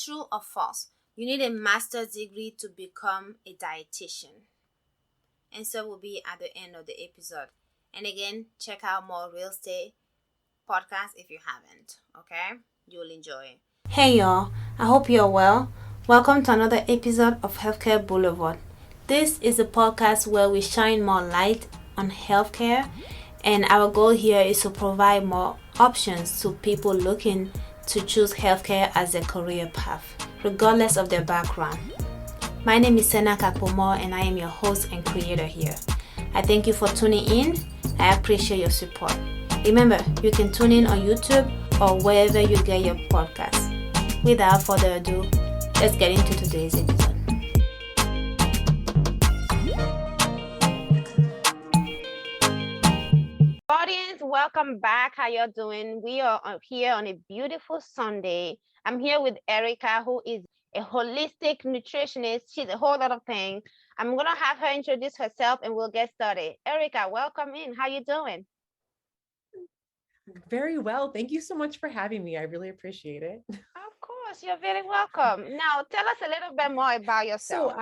true or false? You need a master's degree to become a dietitian. Answer will be at the end of the episode. And again, check out more real estate podcasts if you haven't. Okay? You'll enjoy it. Hey y'all, I hope you're well. Welcome to another episode of Healthcare Boulevard. This is a podcast where we shine more light on healthcare, and our goal here is to provide more options to people looking to choose healthcare as a career path, regardless of their background. My name is Sena Kakpomo, and I am your host and creator here. I thank you for tuning in. I appreciate your support. Remember, you can tune in on YouTube or wherever you get your podcasts. Without further ado, let's get into today's episode. Audience, welcome back. How you're doing? We are here on a beautiful Sunday. I'm here with Erika, who is a holistic nutritionist. She's a whole lot of things. I'm gonna have her introduce herself, and we'll get started. Erika, welcome in. How you doing? Very well. Thank you so much for having me. I really appreciate it. Of course, you're very welcome. Now, tell us a little bit more about yourself.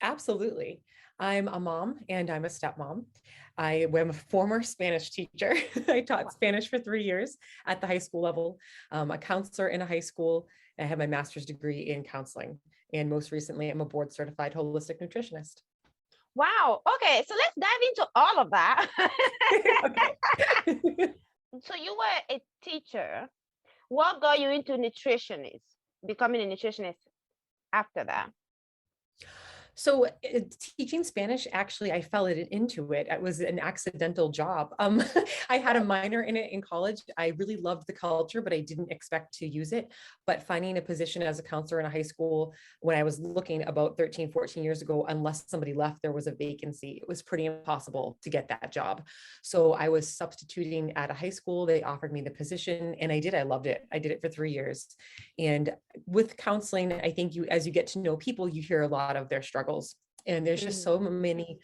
Absolutely. I'm a mom and I'm a stepmom. I am a former Spanish teacher. I taught Spanish for 3 years at the high school level, a counselor in a high school. I have my master's degree in counseling. And most recently, I'm a board certified holistic nutritionist. Wow. Okay. So let's dive into all of that. So you were a teacher. What got you into becoming a nutritionist after that? So teaching Spanish, actually, I fell into it. It was an accidental job. I had a minor in it in college. I really loved the culture, but I didn't expect to use it. But finding a position as a counselor in a high school, when I was looking about 13, 14 years ago, unless somebody left, there was a vacancy. It was pretty impossible to get that job. So I was substituting at a high school. They offered me the position and I did. I loved it. I did it for 3 years. And with counseling, I think as you get to know people, you hear a lot of their struggles. And there's just so many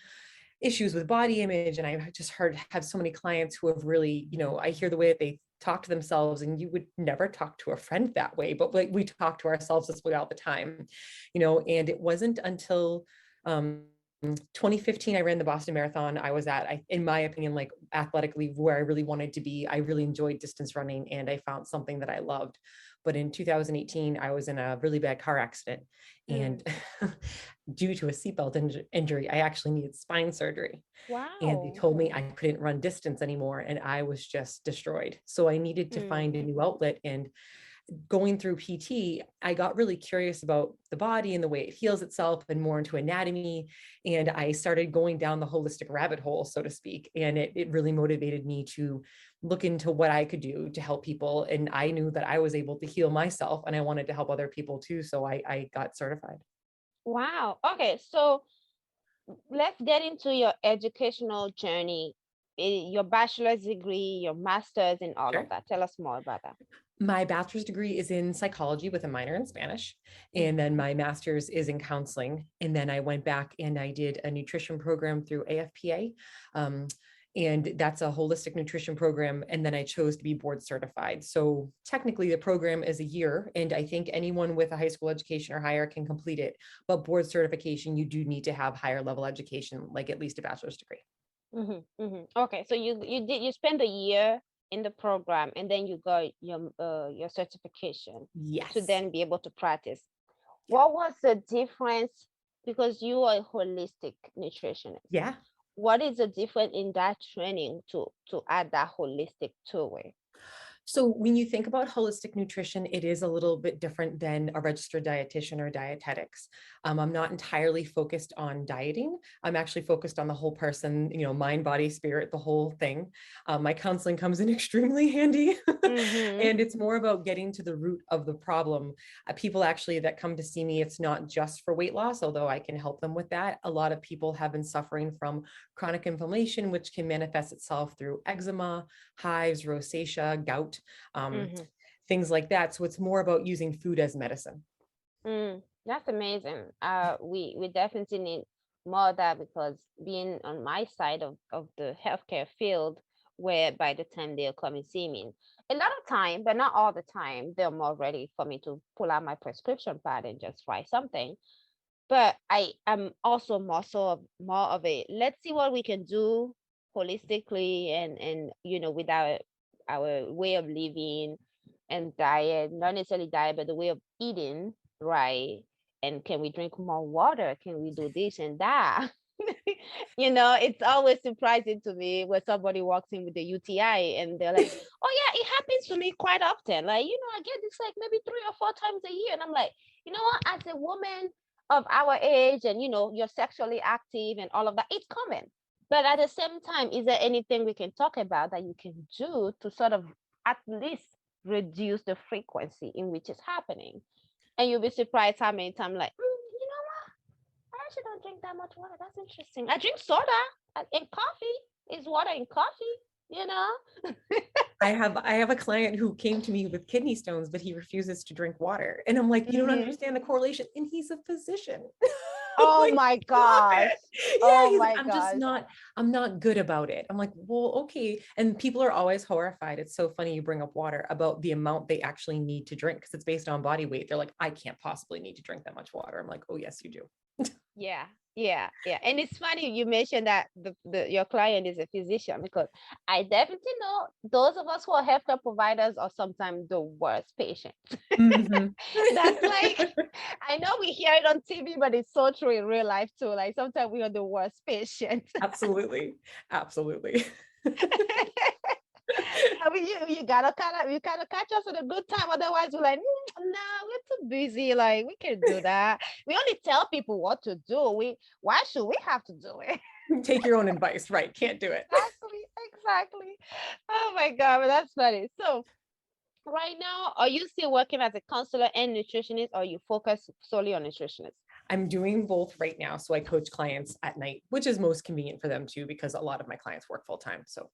issues with body image. And I just have so many clients who have really, I hear the way that they talk to themselves, and you would never talk to a friend that way, but like we talk to ourselves this way all the time, and it wasn't until 2015, I ran the Boston Marathon. I was in my opinion, like athletically where I really wanted to be. I really enjoyed distance running and I found something that I loved. But in 2018, I was in a really bad car accident. And due to a seatbelt injury, I actually needed spine surgery. Wow. And they told me I couldn't run distance anymore. And I was just destroyed. So I needed to find a new outlet. And going through PT, I got really curious about the body and the way it heals itself and more into anatomy. And I started going down the holistic rabbit hole, so to speak. And it really motivated me to look into what I could do to help people. And I knew that I was able to heal myself and I wanted to help other people too. So I got certified. Wow. Okay. So let's get into your educational journey, your bachelor's degree, your master's, and all of that. Tell us more about that. My bachelor's degree is in psychology with a minor in Spanish. And then my master's is in counseling. And then I went back and I did a nutrition program through AFPA. And that's a holistic nutrition program. And then I chose to be board certified. So technically the program is a year. And I think anyone with a high school education or higher can complete it. But board certification, you do need to have higher level education, like at least a bachelor's degree. Okay. So you spend a year in the program and then you got your certification. Yes. To then be able to practice. What was the difference? Because you are a holistic nutritionist. Yeah. What is the difference in that training to add that holistic to it? So when you think about holistic nutrition, it is a little bit different than a registered dietitian or dietetics. I'm not entirely focused on dieting. I'm actually focused on the whole person, mind, body, spirit, the whole thing. My counseling comes in extremely handy. And it's more about getting to the root of the problem. People actually that come to see me, it's not just for weight loss, although I can help them with that. A lot of people have been suffering from chronic inflammation, which can manifest itself through eczema, hives, rosacea, gout, things like that. So it's more about using food as medicine. That's amazing. We definitely need more of that, because being on my side of the healthcare field, where by the time they'll come and see me, a lot of time, but not all the time, they're more ready for me to pull out my prescription pad and just write something. But I am also more of a, let's see what we can do holistically, and with our way of living and diet, not necessarily diet, but the way of eating, right? And can we drink more water? Can we do this and that? It's always surprising to me when somebody walks in with a UTI and they're like, oh yeah, it happens to me quite often. Like, I get this like maybe 3 or 4 times a year. And I'm like, you know what, as a woman of our age, and you're sexually active and all of that, it's common. But at the same time, is there anything we can talk about that you can do to sort of at least reduce the frequency in which it's happening? And you'll be surprised how many times, like, I actually don't drink that much water. That's interesting. I drink soda and coffee. Is water in coffee? I have a client who came to me with kidney stones, but he refuses to drink water. And I'm like, you don't understand the correlation. And he's a physician. Oh Like, my gosh. yeah, Oh my I'm gosh. just I'm not good about it. I'm like, well, okay. And people are always horrified. It's so funny you bring up water, about the amount they actually need to drink, because it's based on body weight. They're like, I can't possibly need to drink that much water. I'm like, oh yes, you do. Yeah. And it's funny you mentioned that your client is a physician, because I definitely know those of us who are healthcare providers are sometimes the worst patients. Mhm. That's like, I know we hear it on TV, but it's so true in real life too. Like sometimes we are the worst patients. Absolutely. I mean, you gotta catch us at a good time. Otherwise, we're like, no, we're too busy. Like, we can't do that. We only tell people what to do. Why should we have to do it? Take your own advice, right? Can't do it. Exactly. Oh my God, but that's funny. So right now, are you still working as a counselor and nutritionist, or you focus solely on nutritionist? I'm doing both right now. So I coach clients at night, which is most convenient for them too, because a lot of my clients work full time. So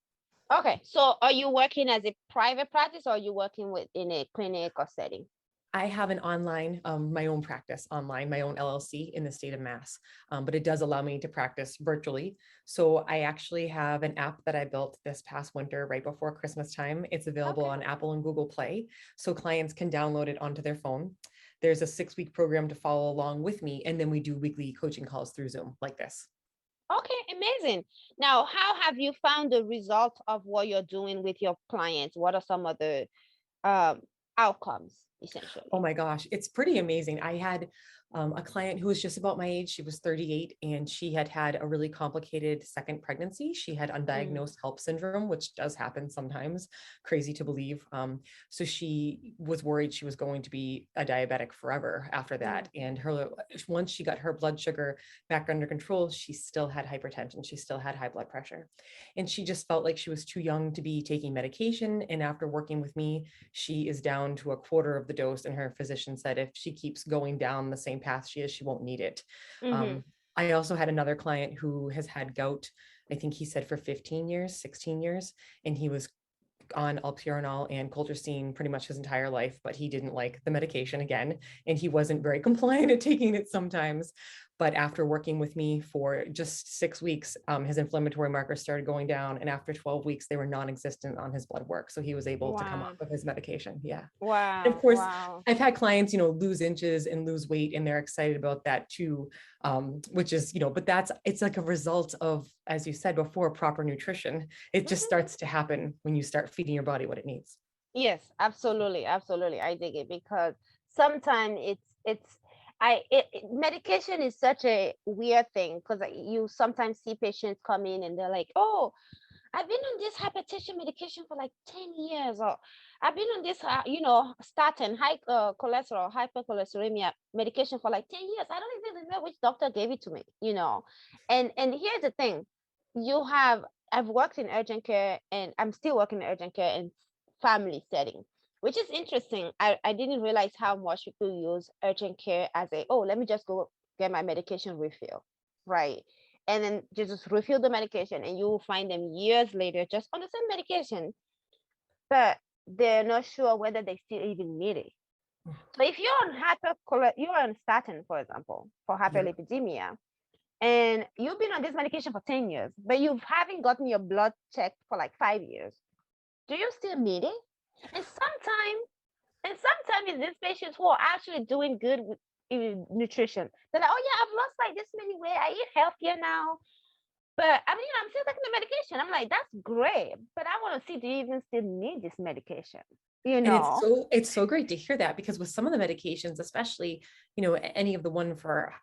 Okay, so are you working as a private practice, or are you working in a clinic or setting? I have an online, my own practice online, my own LLC in the state of Mass, but it does allow me to practice virtually. So I actually have an app that I built this past winter, right before Christmas time. It's available on Apple and Google Play, so clients can download it onto their phone. There's a 6-week program to follow along with me, and then we do weekly coaching calls through Zoom like this. Okay, amazing. Now, how have you found the result of what you're doing with your clients? What are some of the um, outcomes, essentially? Oh my gosh, it's pretty amazing. I had a client who was just about my age. She was 38, and she had had a really complicated second pregnancy. She had undiagnosed HELP syndrome, which does happen sometimes, crazy to believe. So she was worried she was going to be a diabetic forever after that. And once she got her blood sugar back under control, she still had hypertension. She still had high blood pressure. And she just felt like she was too young to be taking medication. And after working with me, she is down to a quarter of the dose, and her physician said if she keeps going down the same path she is, she won't need it. I also had another client who has had gout, I think he said for 15 years, 16 years, and he was on alpurinol and colchicine pretty much his entire life, but he didn't like the medication again, and he wasn't very compliant at taking it sometimes. But after working with me for just 6 weeks, his inflammatory markers started going down, and after 12 weeks, they were non-existent on his blood work. So he was able to come off of his medication. Yeah. And of course, I've had clients, lose inches and lose weight, and they're excited about that too. Which is, but it's like a result of, as you said before, proper nutrition. It just starts to happen when you start feeding your body what it needs. Yes, absolutely. I dig it, because sometimes medication is such a weird thing, because you sometimes see patients come in and they're like, oh, I've been on this hypertension medication for like 10 years, or I've been on this, statin, high cholesterol, hypercholesterolemia medication for like 10 years. I don't even remember which doctor gave it to me, And here's the thing, I've worked in urgent care, and I'm still working in urgent care and family setting, which is interesting. I didn't realize how much people use urgent care as let me just go get my medication refill, right? And then just refill the medication, and you will find them years later just on the same medication, but they're not sure whether they still even need it. So if you're on statin, for example, for hyperlipidemia, and you've been on this medication for 10 years, but you haven't gotten your blood checked for like 5 years. Do you still need it? And sometimes it's these patients who are actually doing good with nutrition. They're like, oh yeah, I've lost like this many weight. I eat healthier now. But I mean, I'm still taking the medication. I'm like, that's great. But I want to see, do you even still need this medication? You And know? it's so great to hear that, because with some of the medications, especially, any of the one for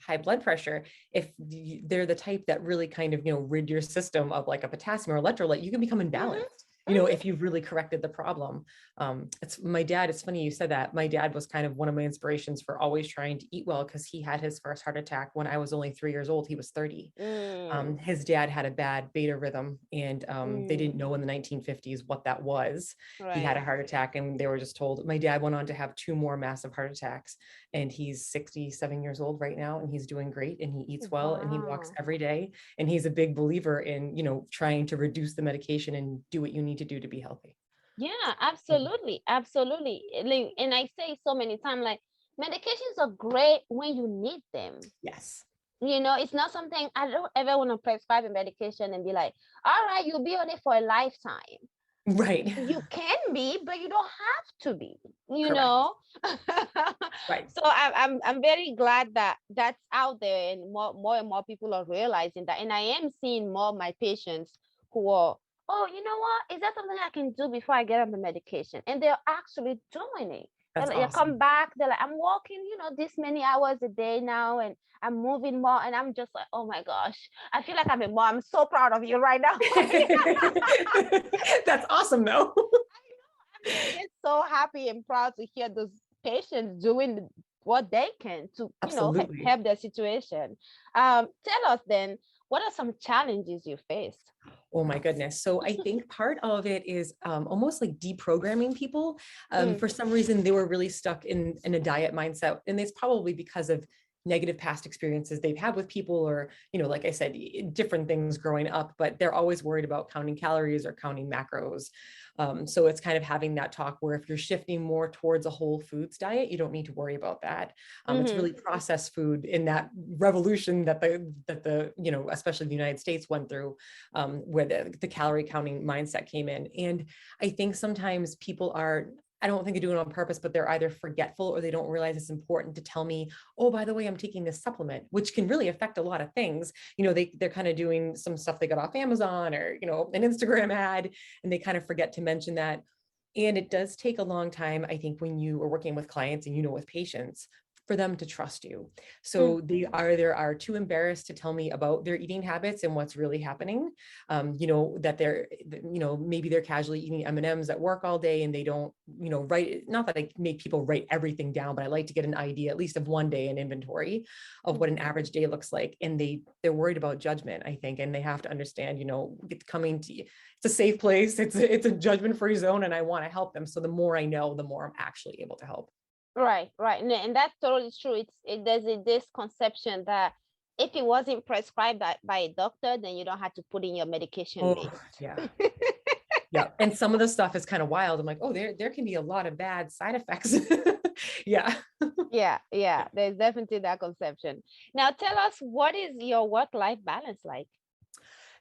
high blood pressure, if they're the type that really kind of, rid your system of like a potassium or electrolyte, you can become imbalanced. If you've really corrected the problem. It's funny you said that. My dad was kind of one of my inspirations for always trying to eat well, because he had his first heart attack when I was only 3 years old. He was 30. His dad had a bad beta rhythm, and they didn't know in the 1950s what that was. He had a heart attack, and they were just told. My dad went on to have 2 more massive heart attacks, and he's 67 years old right now, and he's doing great, and he eats well, and he walks every day, and he's a big believer in, trying to reduce the medication and do what you need to do to be healthy. Yeah, absolutely. Absolutely. And I say so many times, like, medications are great when you need them. Yes. It's not something, I don't ever want to prescribe a medication and be like, all right, you'll be on it for a lifetime. Right. You can be, but you don't have to be, Right. So I'm very glad that that's out there, and more and more people are realizing that. And I am seeing more of my patients who are, oh, you know what? Is that something I can do before I get on the medication? And they're actually doing it. That's They awesome. come back, they're like, I'm walking, this many hours a day now, and I'm moving more. And I'm just like, oh my gosh, I feel like I'm a mom. I'm so proud of you right now. That's awesome, though. I get so happy and proud to hear those patients doing what they can to, Absolutely. help their situation. Tell us then, what are some challenges you faced? Oh my goodness. So I think part of it is almost like deprogramming people. For some reason, they were really stuck in a diet mindset. And it's probably because of negative past experiences they've had with people, or, like I said, different things growing up, but they're always worried about counting calories or counting macros. So it's kind of having that talk where if you're shifting more towards a whole foods diet, you don't need to worry about that. It's really processed food in that revolution that the especially the United States went through, where the calorie counting mindset came in. And I think sometimes people I don't think they do it on purpose, but they're either forgetful or they don't realize it's important to tell me, oh, by the way, I'm taking this supplement, which can really affect a lot of things. They're kind of doing some stuff they got off Amazon or, an Instagram ad, and they kind of forget to mention that. And it does take a long time, I think, when you are working with clients and, with patients, for them to trust you. So they are too embarrassed to tell me about their eating habits and what's really happening. That they're, maybe they're casually eating M&Ms at work all day, and they don't, write, not that I make people write everything down, but I like to get an idea, at least of one day, an inventory of what an average day looks like. And they're worried about judgment, I think, and they have to understand, it's coming to you. It's a safe place. It's a judgment-free zone, and I want to help them. So the more I know, the more I'm actually able to help. Right. And that's totally true. There's this conception that if it wasn't prescribed by a doctor, then you don't have to put in your medication list. Yeah. Yeah. And some of the stuff is kind of wild. I'm like, oh, there can be a lot of bad side effects. Yeah. Yeah. There's definitely that conception. Now tell us, what is your work-life balance like?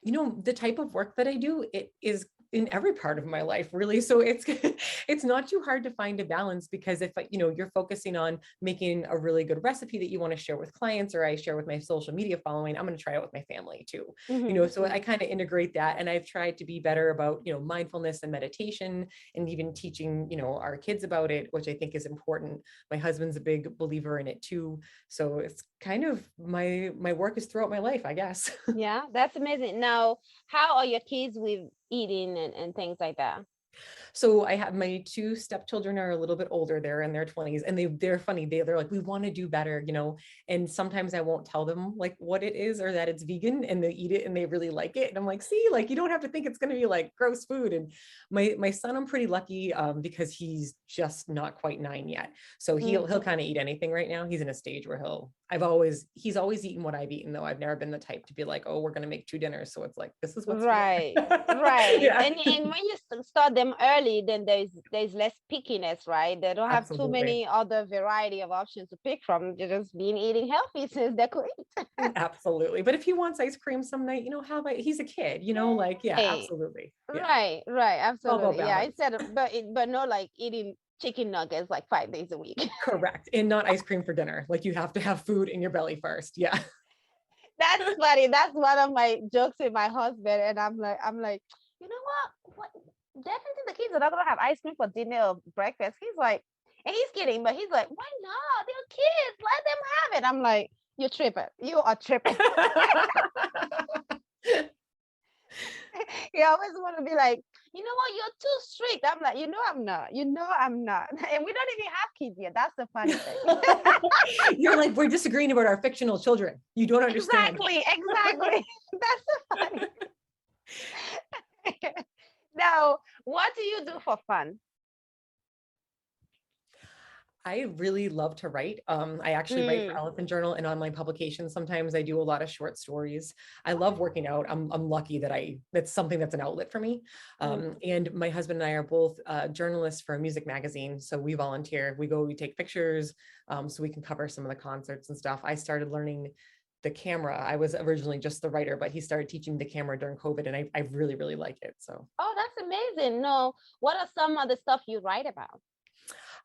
The type of work that I do, it is in every part of my life, really. So it's not too hard to find a balance, because if you're focusing on making a really good recipe that you want to share with clients, or I share with my social media following, I'm going to try it with my family too. So I kind of integrate that, and I've tried to be better about mindfulness and meditation, and even teaching our kids about it, which I think is important. My husband's a big believer in it too. So it's kind of my work is throughout my life, I guess. Yeah, that's amazing. Now, how are your kids with eating and things like that? So I have my 2 stepchildren are a little bit older. They're in their 20s, and they're funny. They're like, we want to do better, and sometimes I won't tell them like what it is, or that it's vegan, and they eat it and they really like it. And I'm like, see, like, you don't have to think it's going to be like gross food. And my son, I'm pretty lucky because he's just not quite 9 yet. So he'll kind of eat anything right now. He's in a stage where he's always eaten what I've eaten, though. I've never been the type to be like, oh, we're going to make 2 dinners. So it's like, this is what's right. Yeah. And when you start them early, then there's less pickiness, right? They don't have too many other variety of options to pick from. They're just eating healthy since they could eat. Absolutely. But if he wants ice cream some night, he's a kid, like, yeah, absolutely. Yeah. Right. Absolutely. Yeah. Balance. Instead of, but no, like eating chicken nuggets like 5 days a week. Correct. And not ice cream for dinner. Like you have to have food in your belly first. Yeah. That's funny. That's one of my jokes with my husband. And I'm like, you know what? Definitely the kids are not gonna have ice cream for dinner or breakfast. He's like, and he's kidding, but he's like, why not? They're kids. Let them have it. I'm like, you're tripping. You are tripping. He always want to be like, you know what? You're too strict. I'm like, I'm not. I'm not. And we don't even have kids yet. That's the funny thing. You're like, we're disagreeing about our fictional children. You don't understand. Exactly. That's the funny. Now, what do you do for fun? I really love to write. I actually write for Elephant Journal and online publications. Sometimes I do a lot of short stories. I love working out. I'm lucky that that's something that's an outlet for me. And my husband and I are both journalists for a music magazine. So we volunteer, we take pictures so we can cover some of the concerts and stuff. I started learning the camera. I was originally just the writer, but he started teaching the camera during COVID and I really, really like it. So. Oh, that's amazing. No, what are some of the stuff you write about?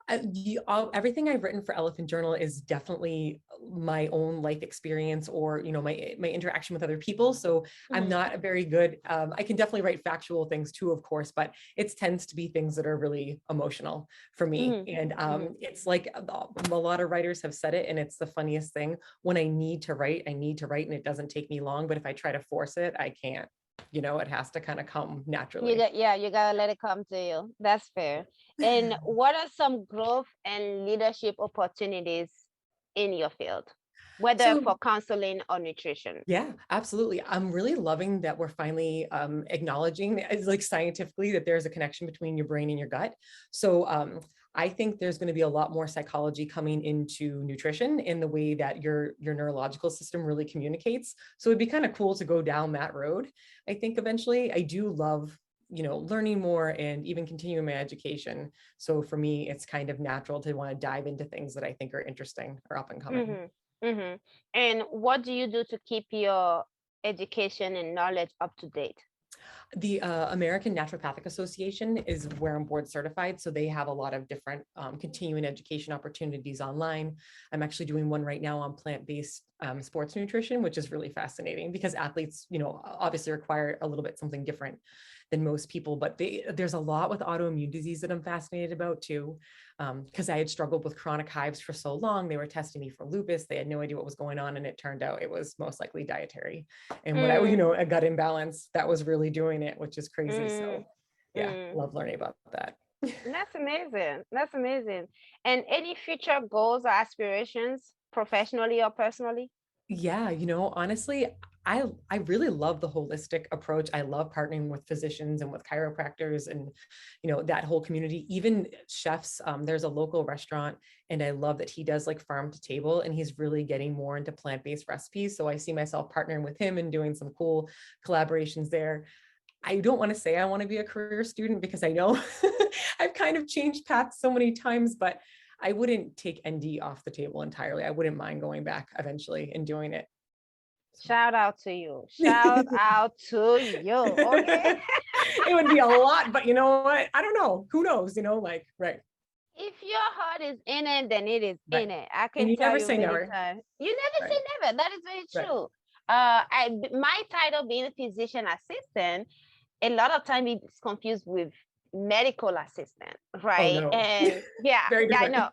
Everything I've written for Elephant Journal is definitely my own life experience or, my interaction with other people. So I'm not very good. I can definitely write factual things too, of course, but it tends to be things that are really emotional for me. And it's like a lot of writers have said it, and it's the funniest thing. When I need to write, and it doesn't take me long, but if I try to force it, I can't. It has to kind of come naturally. You gotta let it come to you. That's fair. And what are some growth and leadership opportunities in your field, whether for counseling or nutrition? Yeah, absolutely. I'm really loving that we're finally acknowledging, like scientifically, that there's a connection between your brain and your gut. So I think there's going to be a lot more psychology coming into nutrition in the way that your neurological system really communicates. So it'd be kind of cool to go down that road. I think eventually. I do love, learning more and even continuing my education. So for me, it's kind of natural to want to dive into things that I think are interesting or up and coming. And what do you do to keep your education and knowledge up to date? The American Naturopathic Association is where I'm board certified. So they have a lot of different continuing education opportunities online. I'm actually doing one right now on plant-based sports nutrition, which is really fascinating because athletes, obviously require a little bit something different than most people, but there's a lot with autoimmune disease that I'm fascinated about too. Because I had struggled with chronic hives for so long. They were testing me for lupus. They had no idea what was going on. And it turned out it was most likely dietary. And when a gut imbalance, that was really doing it, which is crazy. So yeah, love learning about that. That's amazing. That's amazing. And any future goals or aspirations professionally or personally? Yeah, honestly, I really love the holistic approach. I love partnering with physicians and with chiropractors and, that whole community, even chefs. There's a local restaurant and I love that he does like farm to table and he's really getting more into plant-based recipes. So I see myself partnering with him and doing some cool collaborations there. I don't want to say I want to be a career student because I know I've kind of changed paths so many times, but I wouldn't take ND off the table entirely. I wouldn't mind going back eventually and doing it. Shout out to you. Shout out to you. Okay. It would be a lot, but you know what? I don't know. Who knows? Right. If your heart is in it, then it is in it. I can and you tell never you say never. You never say never. That is very true. My title being a physician assistant, a lot of time it's confused with medical assistant, right? Oh, no. And yeah, I know.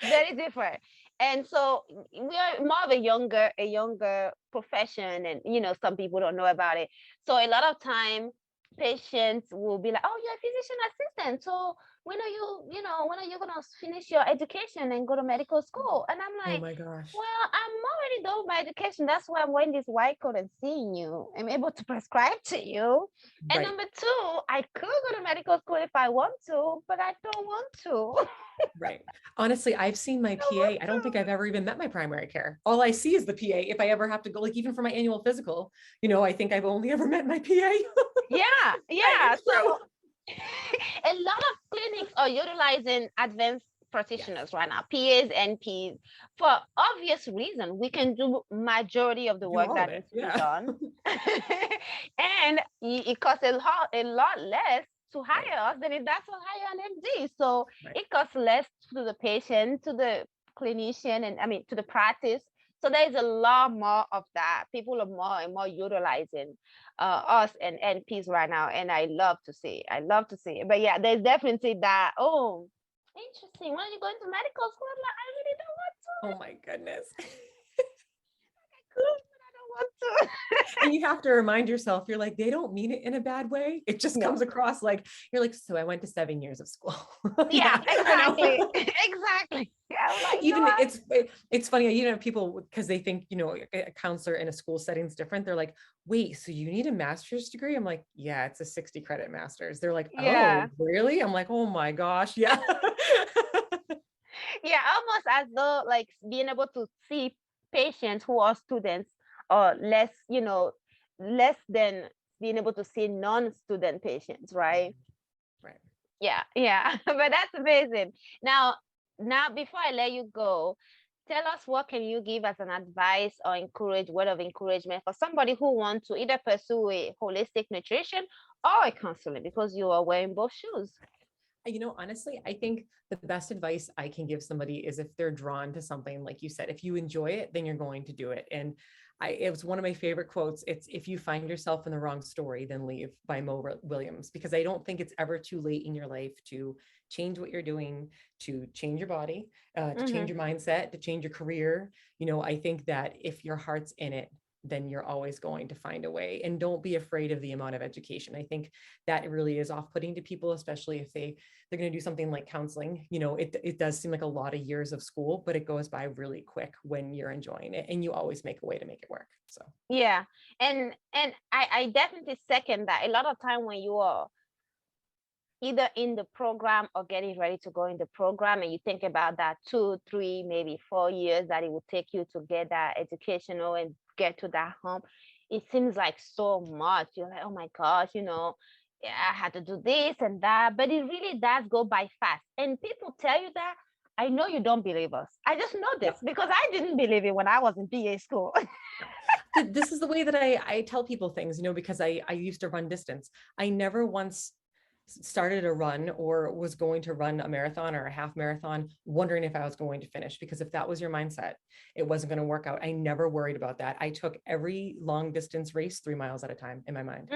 Very different. And so we are more of a younger profession, and some people don't know about it. So a lot of time patients will be like, oh, you're a physician assistant, so when are you gonna finish your education and go to medical school? And I'm like, oh my gosh, well, I'm already done with my education. That's why I'm wearing this white coat and seeing you. I'm able to prescribe to you. And right. number two, I could go to medical school if I want to, but I don't want to. Right. Honestly, I've seen my PA. I don't think I've ever even met my primary care. All I see is the PA. If I ever have to go, like even for my annual physical, I think I've only ever met my PA. Yeah. So a lot of clinics are utilizing advanced practitioners right now, PAs, NPs, for obvious reason. We can do majority of the Do work all of that it. needs to be Yeah. done, and it costs a lot less to hire us than it does to hire an MD. So Right. it costs less to the patient, to the clinician, and to the practice. So there's a lot more of that. People are more and more utilizing us and NPs right now, and I love to see. I love to see it. But yeah, there's definitely that. Oh, interesting. When are you going to medical school? I'm like, I really don't want to. Oh my goodness. I could, but I don't want to. And you have to remind yourself, you're like, they don't mean it in a bad way. It just No. comes across like, you're like, so I went to 7 years of school. Yeah, I know. exactly. Exactly. Yeah, I'm like, Even what? it's funny, you know, people, because they think, you know, a counselor in a school setting is different. They're like, wait, so you need a master's degree? I'm like, yeah, it's a 60 credit master's. They're like, Yeah. oh, really? I'm like, oh my gosh. Yeah. Yeah, almost as though like being able to see patients who are students or less, less than being able to see non-student patients, right? Right. Yeah, yeah. But that's amazing. Now before I let you go, tell us what can you give as an advice or word of encouragement for somebody who wants to either pursue a holistic nutrition or a counseling, because you are wearing both shoes. You know, honestly, I think the best advice I can give somebody is if they're drawn to something, like you said, if you enjoy it, then you're going to do it. And it was one of my favorite quotes. It's, if you find yourself in the wrong story, then leave, by Williams, because I don't think it's ever too late in your life to change what you're doing, to change your body, to change your mindset, to change your career. You know, I think that if your heart's in it, then you're always going to find a way. And don't be afraid of the amount of education. I think that really is off-putting to people, especially if they're going to do something like counseling. You know, it does seem like a lot of years of school, but it goes by really quick when you're enjoying it, and you always make a way to make it work. So Yeah. And I definitely second that. A lot of time when you are either in the program or getting ready to go in the program, and you think about that 2, 3, maybe 4 years that it would take you to get that educational and get to that home, it seems like so much. You're like, oh my gosh, yeah, I had to do this and that, but it really does go by fast. And people tell you that. I know you don't believe us. I just know this because I didn't believe it when I was in PA school. This is the way that I tell people things, you know, because I used to run distance. I never once started a run or was going to run a marathon or a half marathon wondering if I was going to finish, because if that was your mindset, it wasn't going to work out. I never worried about that. I took every long distance race 3 miles at a time in my mind.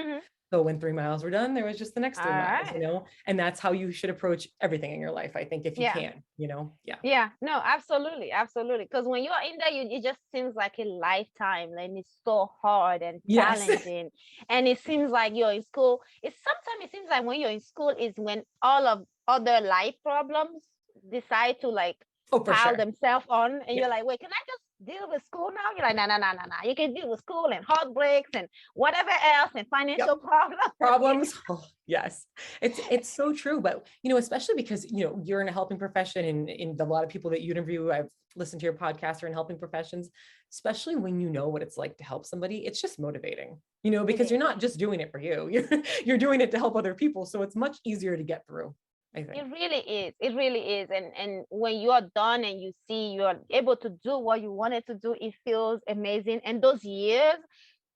So when 3 miles were done, there was just the next 3 miles, you know, and that's how you should approach everything in your life, I think, if you can, you know. Yeah, no, absolutely. Because when you're in there, it just seems like a lifetime, and it's so hard and challenging. And it seems like you're in school. Sometimes it seems like when you're in school is when all of other life problems decide to like pile themselves on, and you're like, wait, can I just deal with school now? You're like, no. You can deal with school and heartbreaks and whatever else and financial problems. Oh, yes, it's so true. But you know, especially because you know you're in a helping profession, and in a lot of people that you interview, I've listened to your podcast, are in helping professions. Especially when you know what it's like to help somebody, it's just motivating. You know, because you're not just doing it for you; you're doing it to help other people. So it's much easier to get through. It really is. It really is. And when you are done and you see you are able to do what you wanted to do, it feels amazing. And those years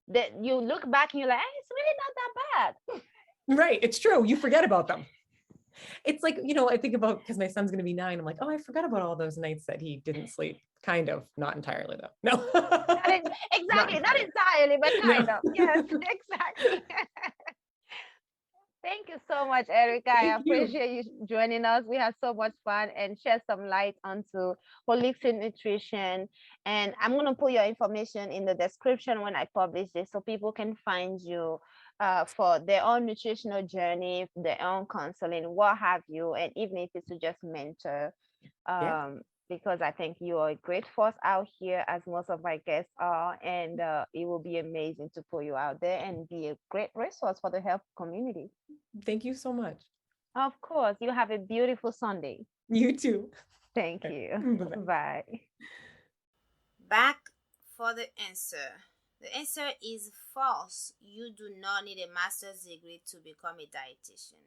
that you look back and you're like, hey, it's really not that bad. Right. It's true. You forget about them. It's like, you know, I think about, because my son's going to be 9. I'm like, oh, I forgot about all those nights that he didn't sleep. Kind of, not entirely though. No. Not entirely, but kind of. Yes, exactly. Thank you so much, Erika. I appreciate you joining us. We had so much fun and shed some light onto holistic nutrition. And I'm going to put your information in the description when I publish this so people can find you for their own nutritional journey, their own counseling, what have you, and even if it's to just mentor. Because I think you are a great force out here, as most of my guests are, and it will be amazing to put you out there and be a great resource for the health community. Thank you so much. Of course. You have a beautiful Sunday. You too. Thank you. Bye. Back for the answer. The answer is false. You do not need a master's degree to become a dietitian.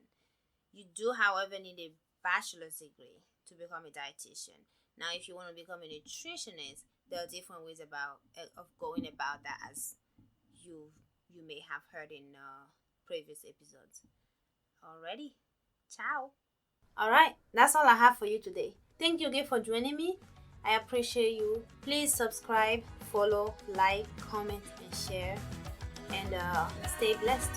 You do, however, need a bachelor's degree to become a dietitian. Now, if you want to become a nutritionist, there are different ways of going about that, as you may have heard in previous episodes. Alrighty, ciao. Alright, that's all I have for you today. Thank you again for joining me. I appreciate you. Please subscribe, follow, like, comment, and share. And stay blessed.